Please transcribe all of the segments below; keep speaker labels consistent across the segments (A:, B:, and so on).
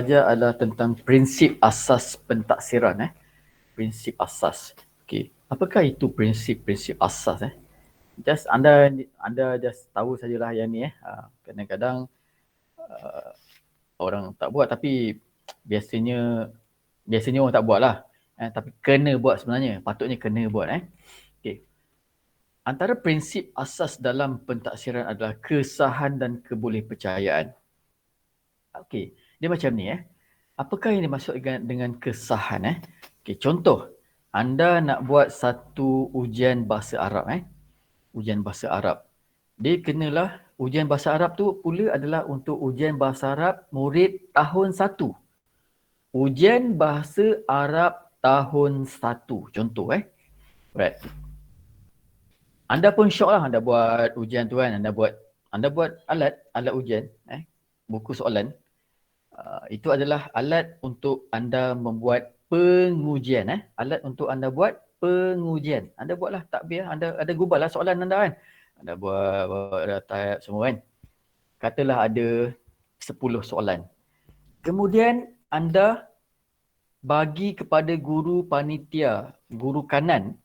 A: adalah tentang prinsip asas pentaksiran. Prinsip asas. Okey. Apakah itu prinsip-prinsip asas? Just anda just tahu sajalah yang ni. Kadang-kadang orang tak buat, tapi biasanya orang tak buat lah. Tapi kena buat sebenarnya. Patutnya kena buat. Okey. Antara prinsip asas dalam pentaksiran adalah kesahan dan kebolehpercayaan. Okey, dia macam ni. Apakah yang dimaksudkan dengan kesahan? Okey, contoh, anda nak buat satu ujian bahasa Arab. Ujian bahasa Arab. Dia kenalah ujian bahasa Arab tu pula adalah untuk ujian bahasa Arab murid tahun 1. Ujian bahasa Arab tahun 1. Contoh. Right. Anda pun syok lah anda buat ujian tu kan. Anda buat alat ujian. Buku soalan. Itu adalah alat untuk anda membuat pengujian. Alat untuk anda buat pengujian. Anda buatlah takbir. Anda gubal lah soalan anda kan. Anda buat type semua kan. Katalah ada 10 soalan. Kemudian anda bagi kepada guru panitia, guru kanan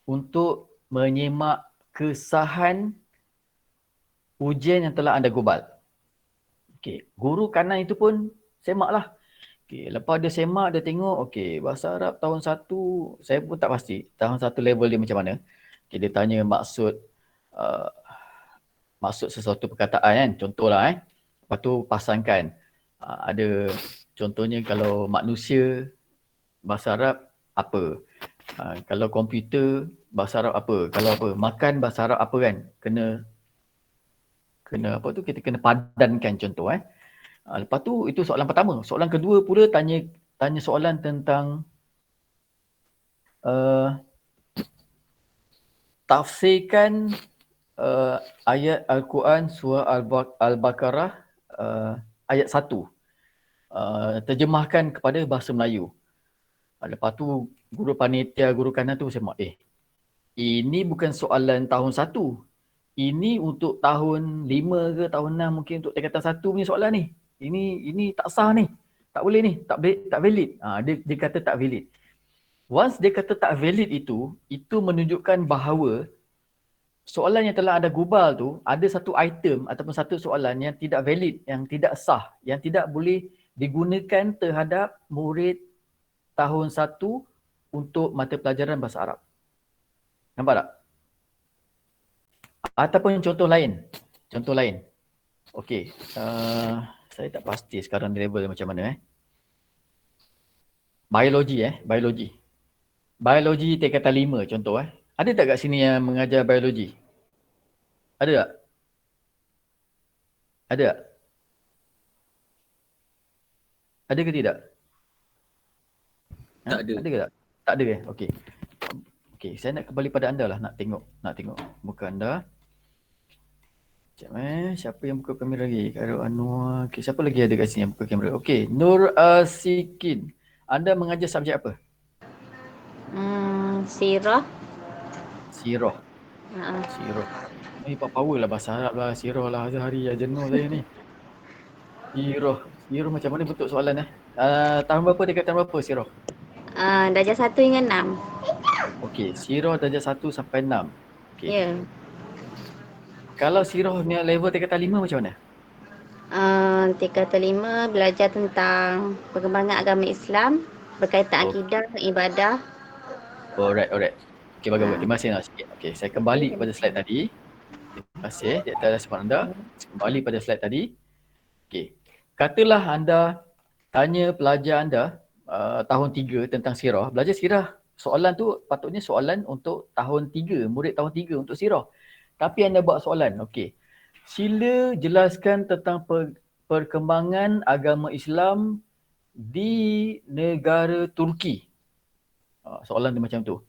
A: untuk menyemak kesahan ujian yang telah anda gubal. Okey, guru kanan itu pun semaklah. Okey, lepas dia semak, dia tengok, okey, bahasa Arab tahun 1, saya pun tak pasti tahun 1 level dia macam mana. Okey, dia tanya maksud sesuatu perkataan kan, contohlah Lepas tu pasangkan. Ada contohnya kalau manusia bahasa Arab apa? Kalau komputer bahasa Arab apa? Kalau apa? Makan bahasa Arab apa kan? Kena apa tu, kita kena padankan contoh. Lepas tu itu soalan pertama. Soalan kedua pula tanya soalan tentang tafsirkan ayat Al-Quran surah Al-Baqarah ayat 1. Terjemahkan kepada bahasa Melayu. Lepas tu guru panitia, guru kanan tu semak, ini bukan soalan tahun 1. Ini untuk tahun 5 ke tahun 6 mungkin untuk tingkatan 1 punya soalan ni. Ini tak sah ni. Tak boleh ni, tak valid. Dia kata tak valid. Once dia kata tak valid itu menunjukkan bahawa soalan yang telah anda gubal tu ada satu item ataupun satu soalan yang tidak valid, yang tidak sah, yang tidak boleh digunakan terhadap murid tahun 1 untuk mata pelajaran bahasa Arab. Nampak tak? Ataupun contoh lain. Okey, saya tak pasti sekarang level macam mana. Biologi. Biologi tingkatan 5 contoh. Ada tak kat sini yang mengajar biologi? Ada tak? Ada tak? Ada ke tidak?
B: Tak ada.
A: Ada ke tak? Tak ada. Okey. Okey, saya nak kembali pada anda lah, nak tengok muka anda. Sekejap siapa yang buka kamera lagi? Khairul Anwar. Okey, siapa lagi ada kat sini yang buka kamera? Okey, Nur Asikin. Anda mengajar subjek apa?
C: Sirah.
A: Sirah. Ini power lah bahasa Arab lah. Sirah lah sehari jenuh saya ni. Sirah macam mana bentuk soalan tahun berapa, tingkatan berapa Sirah?
C: Darjah 1 hingga 6.
A: Okey, Sirah darjah 1 sampai 6. Okey.
C: Ya.
A: Kalau Sirah ni level tingkatan 5 macam mana?
C: Tingkatan 5 belajar tentang perkembangan agama Islam berkaitan akidah dan ibadah.
A: Alright. Okey, bagus. Terima kasih nak sikit. Okey, saya kembali kepada slide tadi. Terima kasih di atas respon anda. Kembali pada slide tadi. Okey. Katalah anda tanya pelajar anda tahun 3 tentang sirah. Belajar sirah. Soalan tu patutnya soalan untuk tahun 3, murid tahun 3 untuk sirah. Tapi anda buat soalan. Okey. Sila jelaskan tentang perkembangan agama Islam di negara Turki. Soalan dia macam tu.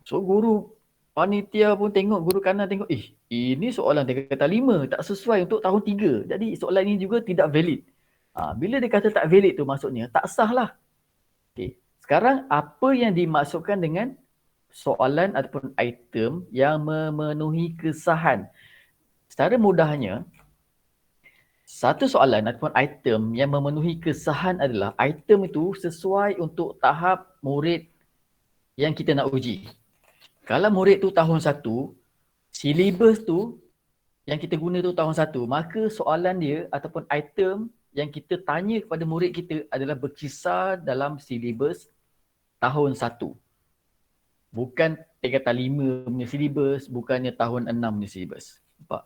A: So guru panitia pun tengok, guru kanan tengok, ini soalan tingkatan 5, tak sesuai untuk tahun 3. Jadi soalan ini juga tidak valid. Bila dia kata tak valid tu maksudnya tak sah lah. Okay. Sekarang apa yang dimaksudkan dengan soalan ataupun item yang memenuhi kesahan? Secara mudahnya, Satu soalan ataupun item yang memenuhi kesahan adalah item itu sesuai untuk tahap murid yang kita nak uji. Kalau murid tu tahun 1, silibus tu yang kita guna tu tahun 1, maka soalan dia ataupun item yang kita tanya kepada murid kita adalah berkisar dalam silibus tahun 1. Bukan tingkatan 5 punya silibus, bukannya tahun 6 punya silibus. Nampak?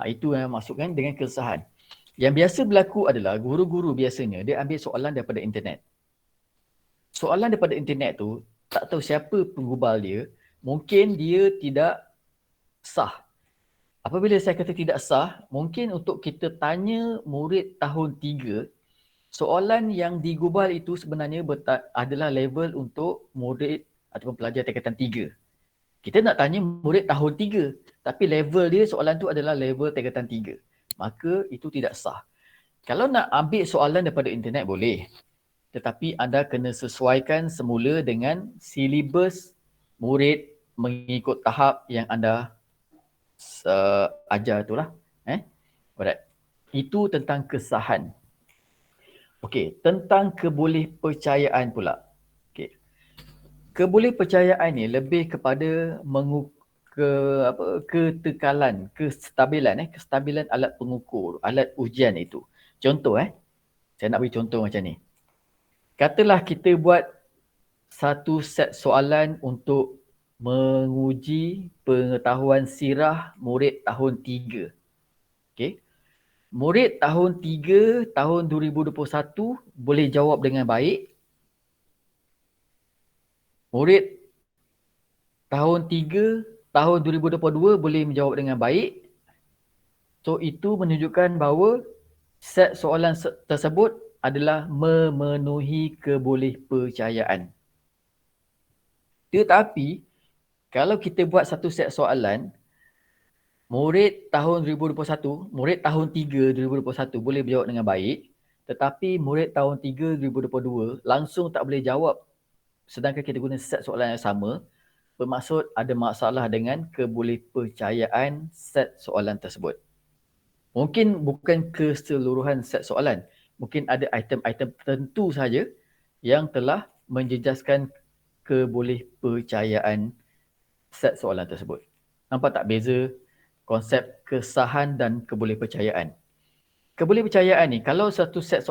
A: Itu yang maksudkan dengan kesahan. Yang biasa berlaku adalah guru-guru biasanya dia ambil soalan daripada internet. Soalan daripada internet tu, tak tahu siapa penggubal dia, mungkin dia tidak sah. Apabila saya kata tidak sah, mungkin untuk kita tanya murid tahun 3, soalan yang digubal itu sebenarnya adalah level untuk murid ataupun pelajar tingkatan 3. Kita nak tanya murid tahun 3, tapi level dia soalan tu adalah level tingkatan 3. Maka itu tidak sah. Kalau nak ambil soalan daripada internet boleh. Tetapi anda kena sesuaikan semula dengan silibus murid mengikut tahap yang anda ajar itulah. Alright. Itu tentang kesahan. Okey, tentang kebolehpercayaan pula. Okey. Kebolehpercayaan ni lebih kepada ketekalan, kestabilan alat pengukur, alat ujian itu. Contoh saya nak beri contoh macam ni. Katalah kita buat satu set soalan untuk menguji pengetahuan sirah murid tahun 3. Okey. Murid tahun 3 tahun 2021 boleh jawab dengan baik. Murid tahun 3 tahun 2022 boleh menjawab dengan baik. So itu menunjukkan bahawa set soalan tersebut adalah memenuhi kebolehpercayaan. Tetapi kalau kita buat satu set soalan, murid tahun 2021, murid tahun 3 2021 boleh menjawab dengan baik, tetapi murid tahun 3 2022 langsung tak boleh jawab sedangkan kita guna set soalan yang sama, bermaksud ada masalah dengan kebolehpercayaan set soalan tersebut. Mungkin bukan keseluruhan set soalan. Mungkin ada item-item tertentu saja yang telah menjejaskan kebolehpercayaan set soalan tersebut. Nampak tak beza konsep kesahan dan kebolehpercayaan? Kebolehpercayaan ni, kalau satu set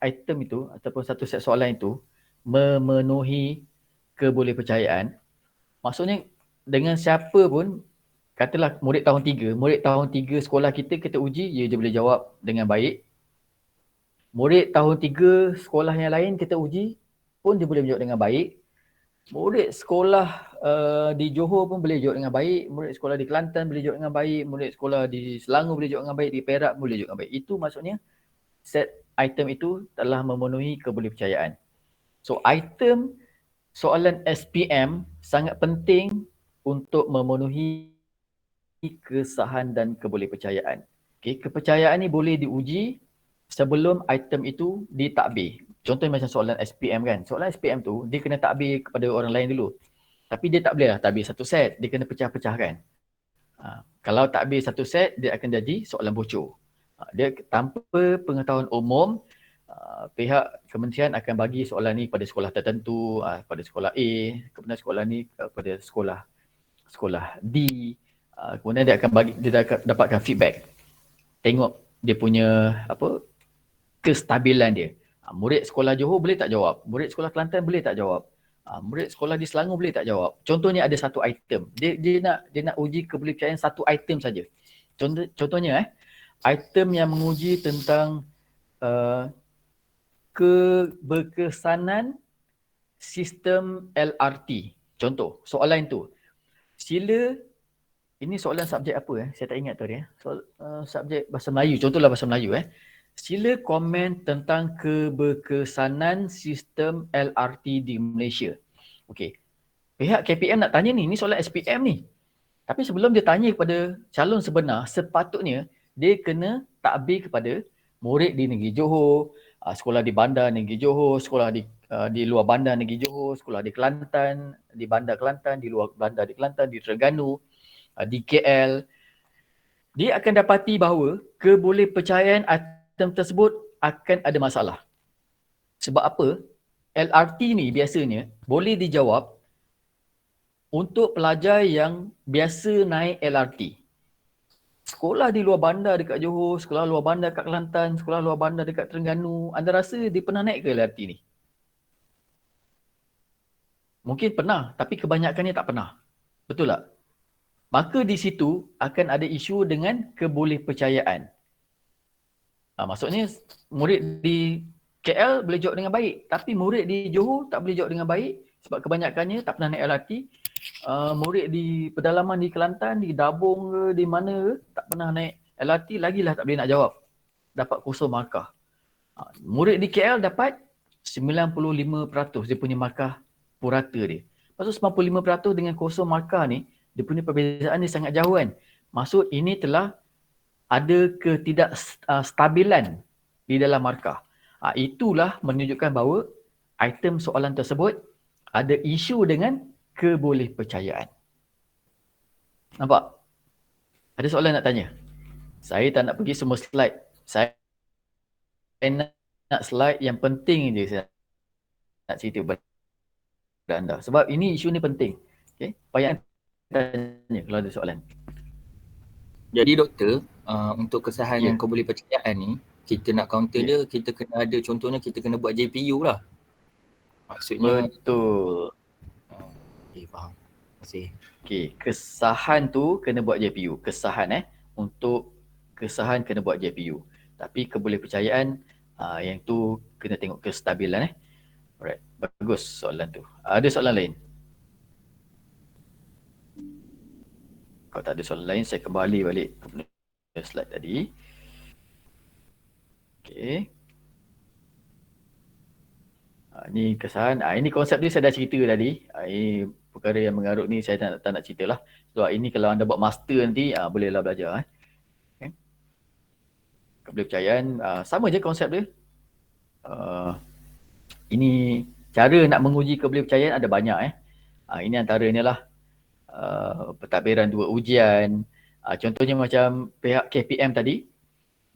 A: item itu ataupun satu set soalan itu memenuhi kebolehpercayaan, maksudnya dengan siapa pun, katalah murid tahun 3 sekolah kita uji, dia je boleh jawab dengan baik. Murid tahun 3 sekolah yang lain kita uji pun dia boleh menjawab dengan baik. Murid sekolah di Johor pun boleh jawab dengan baik. Murid sekolah di Kelantan boleh jawab dengan baik. Murid sekolah di Selangor boleh jawab dengan baik. Di Perak boleh jawab dengan baik. Itu maksudnya set item itu telah memenuhi kebolehpercayaan. So item soalan SPM sangat penting untuk memenuhi kesahan dan kebolehpercayaan. Okay, kepercayaan ni boleh diuji sebelum item itu ditakbir. Contohnya macam soalan SPM kan. Soalan SPM tu dia kena takbir kepada orang lain dulu. Tapi dia tak boleh lah takbir satu set. Dia kena pecah-pecahkan. Kalau takbir satu set, dia akan jadi soalan bocor. Dia tanpa pengetahuan umum, pihak kementerian akan bagi soalan ni pada sekolah tertentu, pada sekolah A, kemudian sekolah ni pada sekolah D. Kemudian dia akan dapatkan feedback. Tengok dia punya kestabilan dia. Murid sekolah Johor boleh tak jawab? Murid sekolah Kelantan boleh tak jawab? Murid sekolah di Selangor boleh tak jawab? Contohnya ada satu item. Dia nak uji kebolehpercayaan satu item saja. Contohnya item yang menguji tentang keberkesanan sistem LRT. Contoh, soalan tu. Sila, ini soalan subjek apa saya tak ingat tadi subjek bahasa Melayu, contohlah bahasa Melayu Sila komen tentang keberkesanan sistem LRT di Malaysia. Okey. Pihak KPM nak tanya ni soalan SPM ni. Tapi sebelum dia tanya kepada calon sebenar, sepatutnya dia kena takbir kepada murid di negeri Johor, sekolah di bandar negeri Johor, sekolah di luar bandar negeri Johor, sekolah di Kelantan, di bandar Kelantan, di luar bandar di Kelantan, di Terengganu, di KL. dia akan dapati bahawa kebolehpercayaan item tersebut akan ada masalah. Sebab apa? LRT ni biasanya boleh dijawab untuk pelajar yang biasa naik LRT. Sekolah di luar bandar dekat Johor, sekolah luar bandar dekat Kelantan, sekolah luar bandar dekat Terengganu, anda rasa dia pernah naik ke LRT ni? Mungkin pernah, tapi kebanyakannya tak pernah. Betul tak? Maka di situ akan ada isu dengan kebolehpercayaan. Maksudnya murid di KL boleh jawab dengan baik, tapi murid di Johor tak boleh jawab dengan baik sebab kebanyakannya tak pernah naik LRT. Murid di pedalaman di Kelantan, di Dabung ke, di mana ke, tak pernah naik LRT, lagilah tak boleh nak jawab. Dapat kosong markah. Murid di KL dapat 95% dia punya markah purata dia. Maksud 95% dengan kosong markah ni, dia punya perbezaan ni sangat jauh kan. Maksud ini telah ada ketidakstabilan di dalam markah. Itulah menunjukkan bahawa item soalan tersebut ada isu dengan kebolehpercayaan. Nampak? Ada soalan nak tanya? Saya tak nak pergi semua slide. Saya nak slide yang penting je saya nak cerita kepada anda. Sebab ini isu ni penting. Okay? Payah tanya kalau ada soalan.
B: Jadi doktor, untuk kesahan
A: Ya.
B: yang kebolehpercayaan ni, kita nak counter dia, kita kena ada, contohnya kita kena buat JPU lah. Maksudnya,
A: Betul.
B: okay, faham. Terima kasih.
A: Okay, kesahan tu kena buat JPU. Kesahan untuk kesahan kena buat JPU. Tapi kebolehpercayaan yang tu kena tengok kestabilan Alright, bagus soalan tu. Ada soalan lain? Kalau tak ada soalan lain, saya kembali balik ke slide tadi. Okay. Ni kesahan. Ini konsep ni saya dah cerita tadi. Ini perkara yang mengarut ni saya tak nak cerita lah. Sebab ini kalau anda buat master nanti, bolehlah belajar. Okay. Kebolehpercayaan, sama je konsep dia. Ini cara nak menguji kebolehpercayaan ada banyak. Ini antaranya lah. Pentadbiran 2 ujian. Contohnya macam pihak KPM tadi,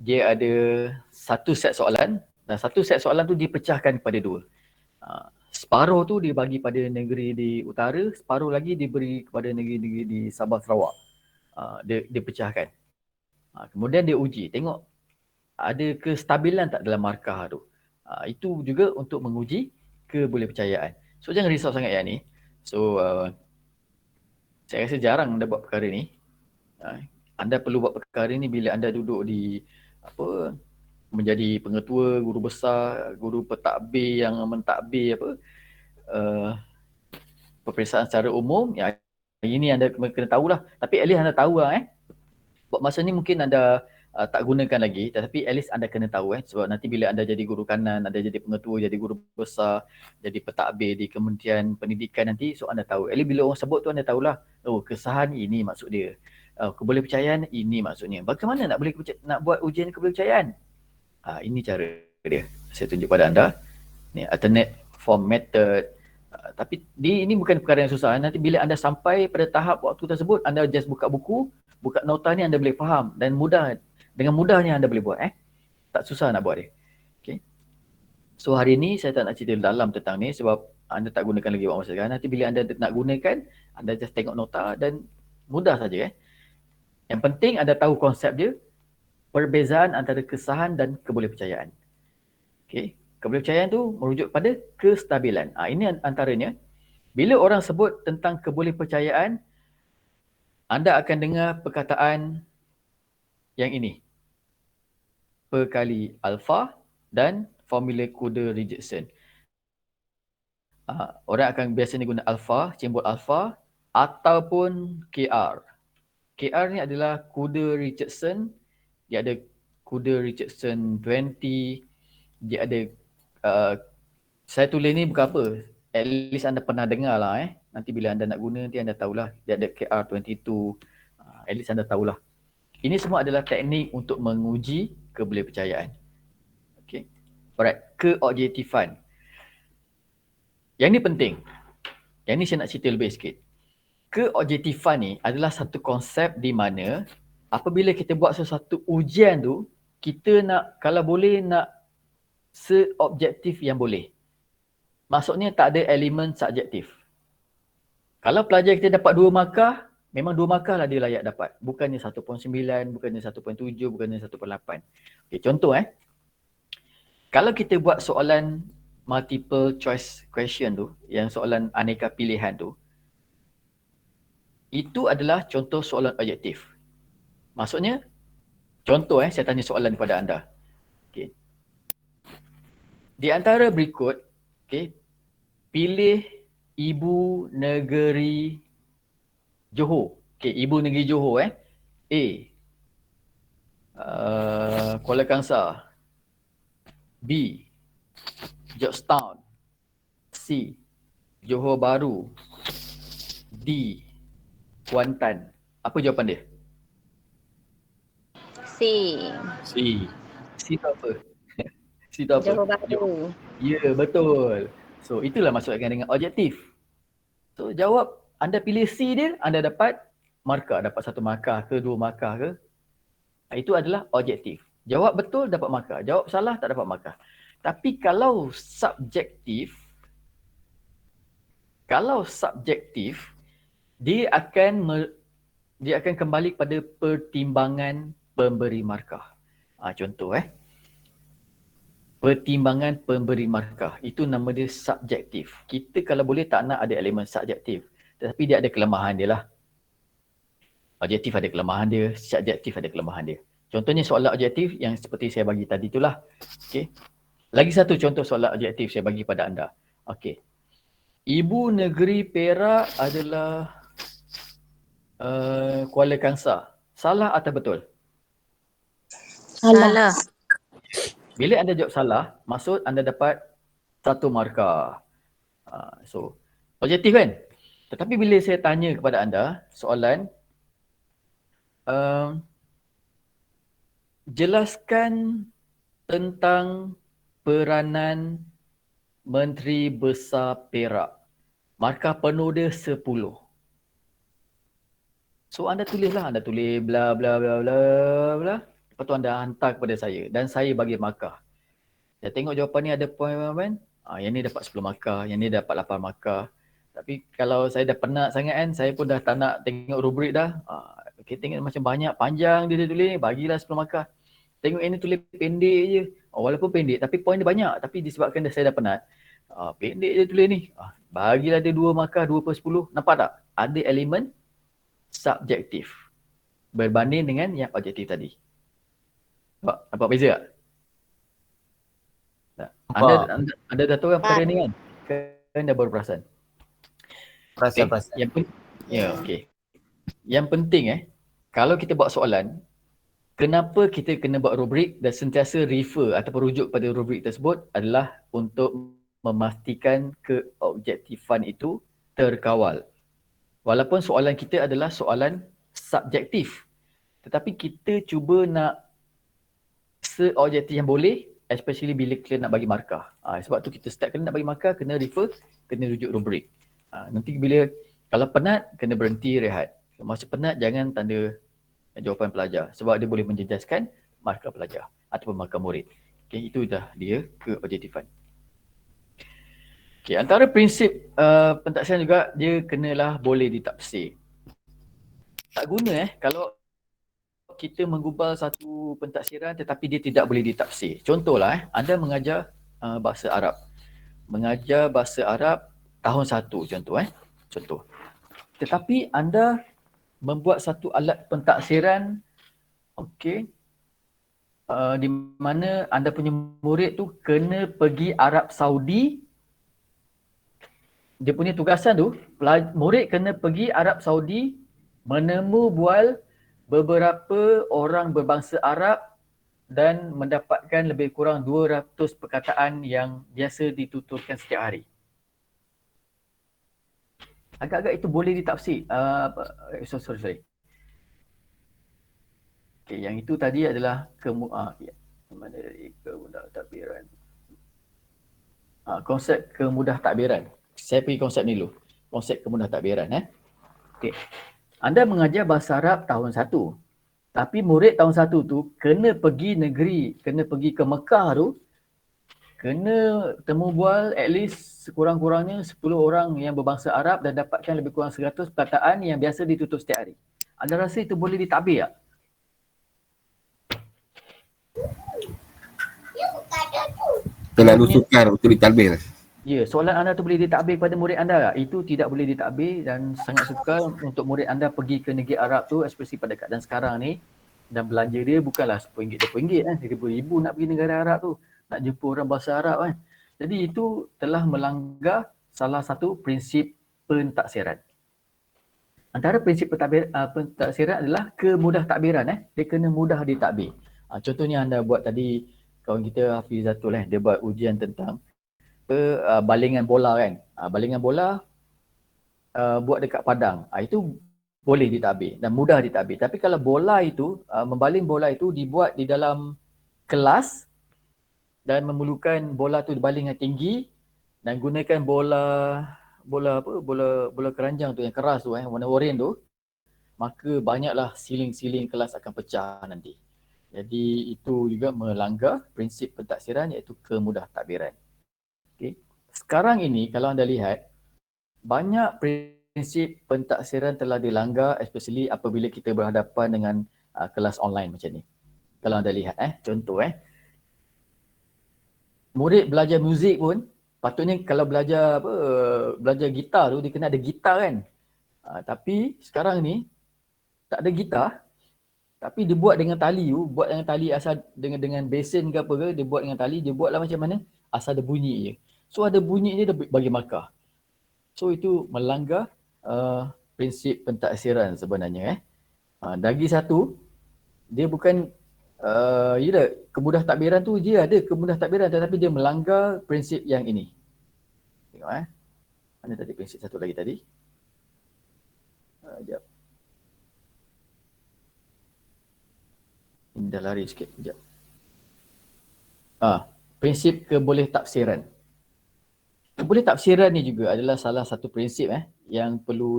A: dia ada satu set soalan dan satu set soalan tu dipecahkan kepada 2. Separuh tu dibagi pada negeri di utara, separuh lagi diberi kepada negeri-negeri di Sabah Sarawak. Dia pecahkan. Kemudian dia uji, tengok ada kestabilan tak dalam markah tu. Itu juga untuk menguji kebolehpercayaan. So jangan risau sangat yang ni. So saya rasa jarang anda buat perkara ni. Anda perlu buat perkara ni bila anda duduk di menjadi pengetua, guru besar, guru pentadbir yang mentadbir peperiksaan secara umum. Ini anda kena tahulah. Tapi at least anda tahu lah. Buat masa ni mungkin anda tak gunakan lagi, tetapi at least anda kena tahu sebab nanti bila anda jadi guru kanan, anda jadi pengetua, jadi guru besar, jadi pentadbir di Kementerian Pendidikan nanti, so anda tahu. At least bila orang sebut tu anda tahulah, kesahan ini maksud dia. Kebolehpercayaan ini maksudnya. Bagaimana nak buat ujian kebolehpercayaan? Ini cara dia. Saya tunjuk pada anda. Ni alternate form method. Tapi ini bukan perkara yang susah. Nanti bila anda sampai pada tahap waktu tersebut, anda just buka buku, buka nota ni, anda boleh faham dan mudah. Dengan mudahnya anda boleh buat. Tak susah nak buat dia. Okay. So hari ni saya tak nak cerita dalam tentang ni sebab anda tak gunakan lagi waktu masa sekarang. Nanti bila anda nak gunakan, anda just tengok nota dan mudah saja. Yang penting anda tahu konsep dia, perbezaan antara kesahan dan kebolehpercayaan. Okay. Kebolehpercayaan tu merujuk pada kestabilan. Ini antaranya. Bila orang sebut tentang kebolehpercayaan, anda akan dengar perkataan yang ini. Per kali alpha dan formula kode Richardson. Orang akan biasanya guna alpha, simbol alpha ataupun KR. KR ni adalah kode Richardson. Dia ada kode Richardson 20. Dia ada, saya tulis ni bukan apa. At least anda pernah dengar lah. Nanti bila anda nak guna, nanti anda tahulah. Dia ada KR22. At least anda tahulah. Ini semua adalah teknik untuk menguji kebolehpercayaan. Okay. Alright, keobjektifan. Yang ni penting. Yang ni saya nak cerita lebih sikit. Keobjektifan ni adalah satu konsep di mana apabila kita buat sesuatu ujian tu, kita nak, kalau boleh nak seobjektif yang boleh. Maksudnya tak ada elemen subjektif. Kalau pelajar kita dapat 2 markah, memang 2 markah lah dia layak dapat. Bukannya 1.9, bukannya 1.7, bukannya 1.8. Okay, contoh kalau kita buat soalan multiple choice question tu, yang soalan aneka pilihan tu, itu adalah contoh soalan objektif. Maksudnya, contoh saya tanya soalan kepada anda. Okay. Di antara berikut, okay, pilih ibu negeri Johor. Okay, ibu negeri Johor A. Kuala Kangsar. B. Georgetown. C. Johor Bahru. D. Kuantan. Apa jawapan dia?
C: C.
A: C tu apa? C tu apa?
C: Johor Bahru.
A: Ya, betul. So, itulah maksudkan dengan objektif. So, jawab anda pilih C dia, anda dapat markah. Dapat 1 markah ke 2 markah ke. Itu adalah objektif. Jawab betul dapat markah. Jawab salah tak dapat markah. Tapi kalau subjektif, dia akan kembali pada pertimbangan pemberi markah. Contoh pertimbangan pemberi markah. Itu nama dia subjektif. Kita kalau boleh tak nak ada elemen subjektif. Tetapi dia ada kelemahan dia lah. Objektif ada kelemahan dia, subjektif ada kelemahan dia. Contohnya soalan objektif yang seperti saya bagi tadi itulah. Okey. Lagi satu contoh soalan objektif saya bagi pada anda. Okey. Ibu negeri Perak adalah Kuala Kangsar. Salah atau betul?
C: Salah.
A: Bila anda jawab salah, maksud anda dapat 1 markah. So, objektif kan? Tetapi bila saya tanya kepada anda soalan, jelaskan tentang peranan Menteri Besar Perak. Markah penuh dia 10. So anda tulislah, anda tulis bla bla bla bla bla. Lepas tu anda hantar kepada saya dan saya bagi markah. Saya tengok jawapan ni ada poin. Yang ni dapat 10 markah, yang ni dapat 8 markah. Tapi kalau saya dah penat sangat kan, saya pun dah tak nak tengok rubrik dah. Okay, tengok macam banyak, panjang dia tulis ni, bagilah 10 markah. Tengok yang ni tulis pendek je. Walaupun pendek tapi poin dia banyak. Tapi disebabkan saya dah penat, pendek je tulis ni. Bagilah dia 2 markah, 2/10. Nampak tak? Ada elemen subjektif berbanding dengan yang objektif tadi. Nampak beza tak? Anda dah tahu kan perkara ni kan? Kan dah baru perasan.
B: Perasan.
A: Okey. Yang penting kalau kita buat soalan, kenapa kita kena buat rubrik dan sentiasa refer ataupun rujuk pada rubrik tersebut adalah untuk memastikan keobjektifan itu terkawal. Walaupun soalan kita adalah soalan subjektif, tetapi kita cuba nak seobjektif yang boleh, especially bila kita nak bagi markah. Sebab tu kita start kena nak bagi markah, kena refer, kena rujuk rubrik. Nanti bila kalau penat, kena berhenti rehat. Masa penat, jangan tanda jawapan pelajar sebab dia boleh menjejaskan markah pelajar ataupun markah murid. Okay, itu dah dia keobjektifan. Okay, antara prinsip pentaksiran juga, dia kenalah boleh ditafsir. Tak guna kalau kita menggubal satu pentaksiran tetapi dia tidak boleh ditafsir. Contohlah anda mengajar bahasa Arab. Mengajar bahasa Arab tahun 1 contoh. Tetapi anda membuat satu alat pentaksiran, okey, di mana anda punya murid tu kena pergi Arab Saudi. Dia punya tugasan tu, murid kena pergi Arab Saudi menemu bual beberapa orang berbangsa Arab dan mendapatkan lebih kurang 200 perkataan yang biasa dituturkan setiap hari. Agak-agak itu boleh ditafsir. Sorry. Okay, yang itu tadi adalah kemudahtadbiran. Konsep kemudahtadbiran. Saya pergi konsep ni dulu. Konsep kemudahtadbiran. Okay. Anda mengajar bahasa Arab tahun 1. Tapi murid tahun 1 tu kena pergi negeri, kena pergi ke Mekah tu, kena temu bual at least sekurang-kurangnya 10 orang yang berbangsa Arab dan dapatkan lebih kurang 100 perkataan yang biasa ditutup setiap hari. Anda rasa itu boleh ditakbir tak?
D: Terlalu sukar untuk ditalbir.
A: Ya, soalan anda tu boleh ditakbir kepada murid anda tak? Itu tidak boleh ditakbir dan sangat sukar untuk murid anda pergi ke negeri Arab tu, especially pada keadaan sekarang ni. Dan belanja dia bukanlah RM10, RM20 kan. RM1,000 nak pergi negara Arab tu. Nak jumpa orang bahasa Arab kan. Jadi itu telah melanggar salah satu prinsip pentaksiran. Antara prinsip pentaksiran adalah kemudah takbiran. Dia kena mudah ditakbir. Contohnya anda buat tadi, kawan kita Hafizatul dia buat ujian tentang balingan bola kan. Balingan bola buat dekat padang. Itu boleh ditakbir dan mudah ditakbir. Tapi kalau bola itu, membaling bola itu dibuat di dalam kelas dan memerlukan bola tu dibaling yang tinggi dan gunakan bola keranjang tu yang keras tu warna oranye tu, maka banyaklah siling-siling kelas akan pecah nanti. Jadi itu juga melanggar prinsip pentaksiran iaitu kemudah takbiran. Okay. Sekarang ini kalau anda lihat, banyak prinsip pentaksiran telah dilanggar, especially apabila kita berhadapan dengan kelas online macam ni. Kalau anda lihat, contoh murid belajar muzik pun, patutnya kalau belajar gitar tu, dia kena ada gitar kan. Tapi sekarang ni, tak ada gitar, tapi dia buat dengan tali tu, asal dengan besen ke apa ke, dia buat dengan tali, dia buatlah macam mana, asal ada bunyi je. So ada bunyi je dia bagi markah. So itu melanggar prinsip pentaksiran sebenarnya. Lagi satu, dia bukan kemudah takbiran tu dia ada kemudah takbiran tetapi dia melanggar prinsip yang ini. Tengok mana tadi prinsip satu lagi tadi? Sekejap. Ini dah lari sikit. Sekejap. Prinsip keboleh tafsiran. Keboleh tafsiran ni juga adalah salah satu prinsip yang perlu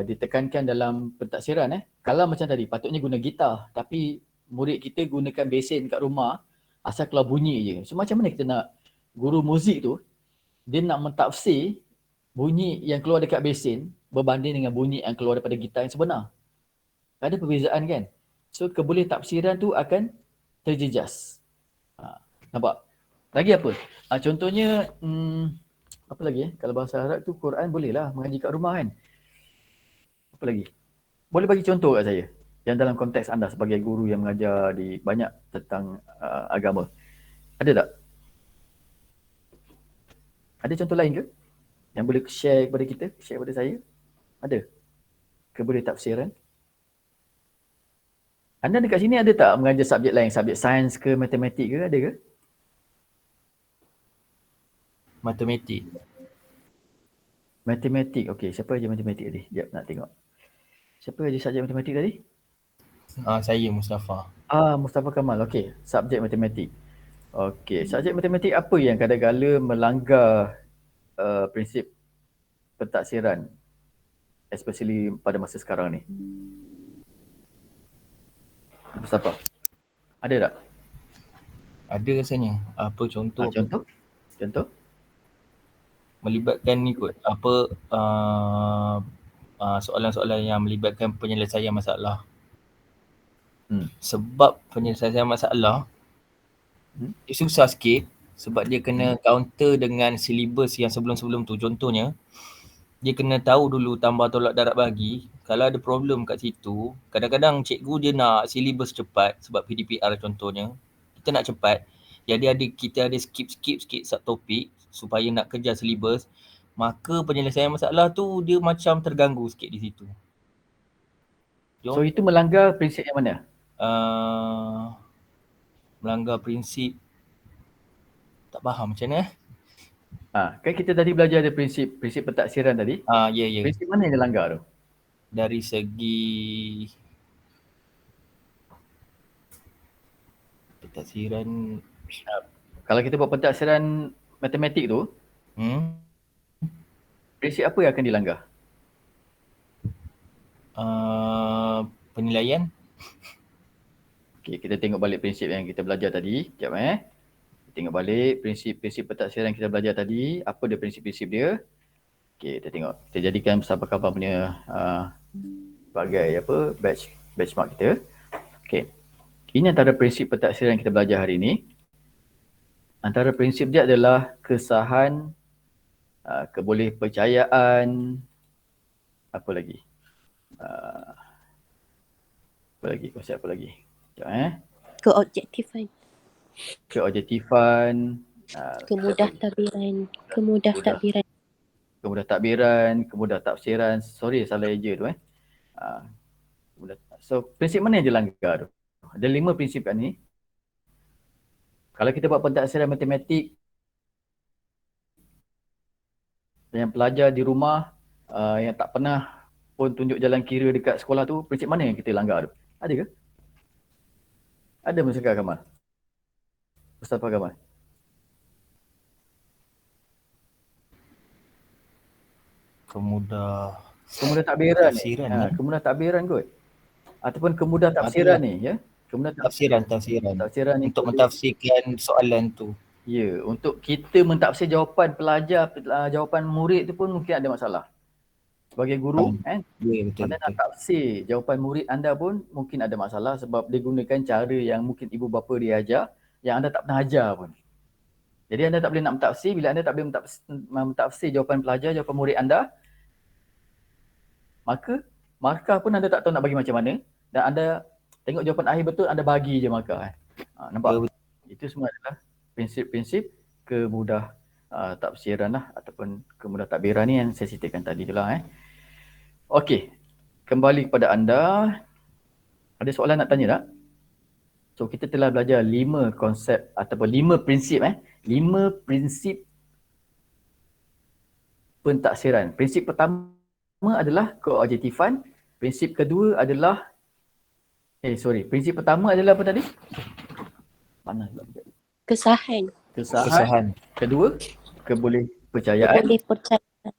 A: ditekankan dalam pentaksiran. Kalau macam tadi, patutnya guna gitar. Tapi murid kita gunakan besen kat rumah, asal keluar bunyi je. So macam mana kita nak, guru muzik tu, dia nak mentafsir bunyi yang keluar dekat besen berbanding dengan bunyi yang keluar daripada gitar yang sebenar. Ada perbezaan kan? So keboleh tafsiran tu akan terjejas. Nampak? Lagi apa? Contohnya, apa lagi kalau bahasa Arab tu Quran boleh lah mengaji kat rumah kan. Apa lagi? Boleh bagi contoh kat saya yang dalam konteks anda sebagai guru yang mengajar di banyak tentang agama. Ada tak? Ada contoh lain ke? Yang boleh share kepada kita, share kepada saya? Ada? Keboleh tafsiran? Anda dekat sini ada tak mengajar subjek lain? Subjek sains ke, matematik ke? Ada ke? Matematik. Okey, siapa aja matematik tadi? Sekejap nak tengok. Siapa aja subjek matematik tadi?
B: Saya Mustafa.
A: Mustafa Kamal. Okey, subjek matematik. Okey, subjek matematik apa yang kadang-kala melanggar prinsip pentaksiran, especially pada masa sekarang ni? Mustafa, ada tak?
B: Ada rasanya. Apa contoh?
A: Contoh?
B: Melibatkan ni kot. Soalan-soalan yang melibatkan penyelesaian masalah. Sebab penyelesaian masalah dia susah sikit sebab dia kena counter dengan silibus yang sebelum-sebelum tu. Contohnya, dia kena tahu dulu tambah tolak darab bahagi. Kalau ada problem kat situ, kadang-kadang cikgu dia nak silibus cepat sebab PDPR contohnya. Kita nak cepat. Jadi kita ada skip sikit subtopik supaya nak kejar silibus. Maka penyelesaian masalah tu dia macam terganggu sikit di situ.
A: So itu melanggar prinsip yang mana?
B: Melanggar prinsip, tak faham macam mana
A: Kan kita tadi belajar ada prinsip pentaksiran tadi.
B: Ya.
A: Prinsip mana yang dilanggar tu?
B: Dari segi pentaksiran,
A: kalau kita buat pentaksiran matematik tu, prinsip apa yang akan dilanggar?
B: penilaian.
A: Okey, kita tengok balik prinsip yang kita belajar tadi. Sekejap Tengok balik prinsip-prinsip pentaksiran yang kita belajar tadi. Apa dia prinsip-prinsip dia? Okey, kita tengok. Kita jadikan sahabat khabar punya sebagai benchmark kita. Okey. Ini antara prinsip pentaksiran yang kita belajar hari ini. Antara prinsip dia adalah kesahan, kebolehpercayaan, apa lagi? Konsep apa lagi? Sekejap
E: Keobjektifan,
A: keobjektifan,
E: kemudah takbiran, kemudah takbiran.
A: kemudah takbiran, kemudah tafsiran. Sorry, salah eja tu So, prinsip mana yang dilanggar tu? Ada 5 prinsip kat ni. Kalau kita buat pentaksiran matematik yang pelajar di rumah yang tak pernah pun tunjuk jalan kira dekat sekolah tu, prinsip mana yang kita langgar tu? Ada ke? Ada Mr. Kamal? Ustaz Pak Kamal?
B: Kemudah
A: takbiran
B: tafsiran
A: ni. Kemudah takbiran kot. Ataupun kemudah tafsiran ni, ya. Kemudah
B: tafsiran
A: ni
B: untuk mentafsirkan soalan tu.
A: Ya, untuk kita mentafsir jawapan pelajar, jawapan murid tu pun mungkin ada masalah. Sebagai guru,
B: Ya, betul.
A: anda nak tafsir jawapan murid anda pun mungkin ada masalah sebab dia gunakan cara yang mungkin ibu bapa dia ajar, yang anda tak pernah ajar pun. Jadi anda tak boleh nak mentafsir. Bila anda tak boleh mentafsir jawapan pelajar, jawapan murid anda, maka markah pun anda tak tahu nak bagi macam mana. Dan anda tengok jawapan akhir betul, anda bagi je markah. Nampak? Itu semua adalah prinsip-prinsip kemudah tafsiran lah, ataupun kemudah takbiran ni yang saya ceritakan tadi tu lah. Okey, kembali kepada anda. Ada soalan nak tanya tak? So kita telah belajar 5 konsep ataupun 5 prinsip 5 prinsip pentaksiran. Prinsip pertama adalah keobjektifan. Prinsip kedua adalah prinsip pertama adalah apa tadi? Mana?
E: Kesahan,
B: Kesahan.
A: Kedua, kebolehpercayaan.
E: kebolehpercayaan.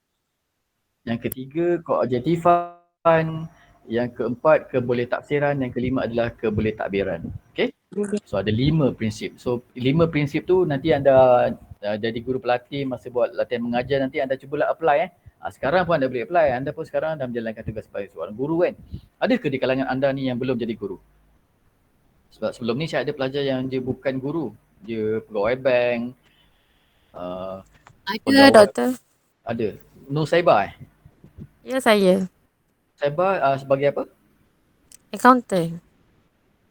A: Yang ketiga, keobjektifan. Yang keempat, kebolehtaksiran. Yang kelima adalah kebolehtakbiran. Okay? So ada 5 prinsip. So 5 prinsip tu nanti anda jadi guru pelatih masa buat latihan mengajar, nanti anda cubalah apply. Sekarang pun anda boleh apply. Anda pun sekarang dah menjalankan tugas sebagai seorang guru kan. Adakah di kalangan anda ni yang belum jadi guru? Sebab sebelum ni saya ada pelajar yang dia bukan guru. Dia pegawai bank.
F: Ada doktor.
A: Ada. Nur Saibah
F: Ya saya.
A: Saibah sebagai apa?
F: Accountant.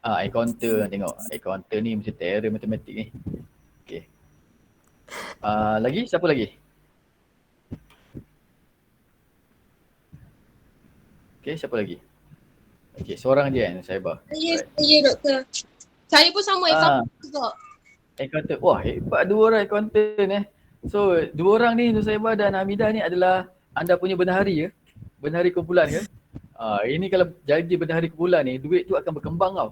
A: Accountant. Tengok. Accountant ni mesti terror matematik ni. Okay. Lagi? Siapa lagi? Okay, siapa lagi? Okay, seorang je kan Saibah.
G: Saya doktor. Saya pun sama accountant juga.
A: Accountant. Wah, hebat 2 orang accountant So, 2 orang ni Nur Saibah dan Hamidah ni adalah anda punya bendahari ya. Bendahari kumpulan ya. Ini kalau jadi bendahari kumpulan ni, duit tu akan berkembang tau.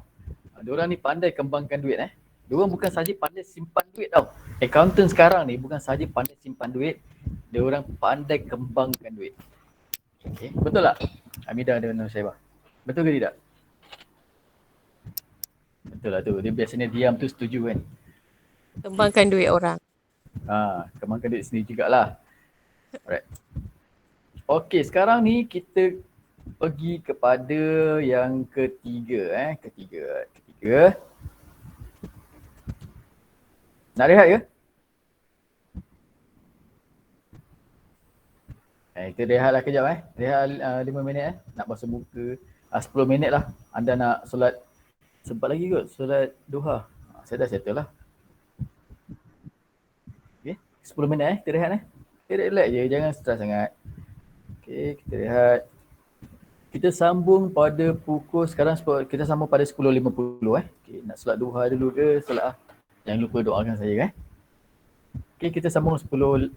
A: Diorang ni pandai kembangkan duit Diorang bukan saja pandai simpan duit tau. Accountant sekarang ni bukan saja pandai simpan duit, diorang pandai kembangkan duit. Okay. Betul tak? Hamidah dan Nur Saibah. Betul ke tidak? Betul lah tu. Dia biasanya diam tu setuju kan.
F: Kembangkan duit orang.
A: Kembangkan duit sendiri jugalah. Alright. Okey, sekarang ni kita pergi kepada yang ketiga. Ketiga. Nak rehat ke? Kita rehatlah kejap Rehat 5 minit Nak basuh muka. 10 minit lah. Anda nak solat sempat lagi kot, solat duha. Saya dah settle lah. Okay, 10 minit kita rehat Kita relax je, jangan stres sangat. Okay, kita rehat. Kita sambung pada pukul, sekarang kita sambung pada 10.50 Okay, nak solat duha dulu ke solat Jangan lupa doakan saya Okay, kita sambung 10.50.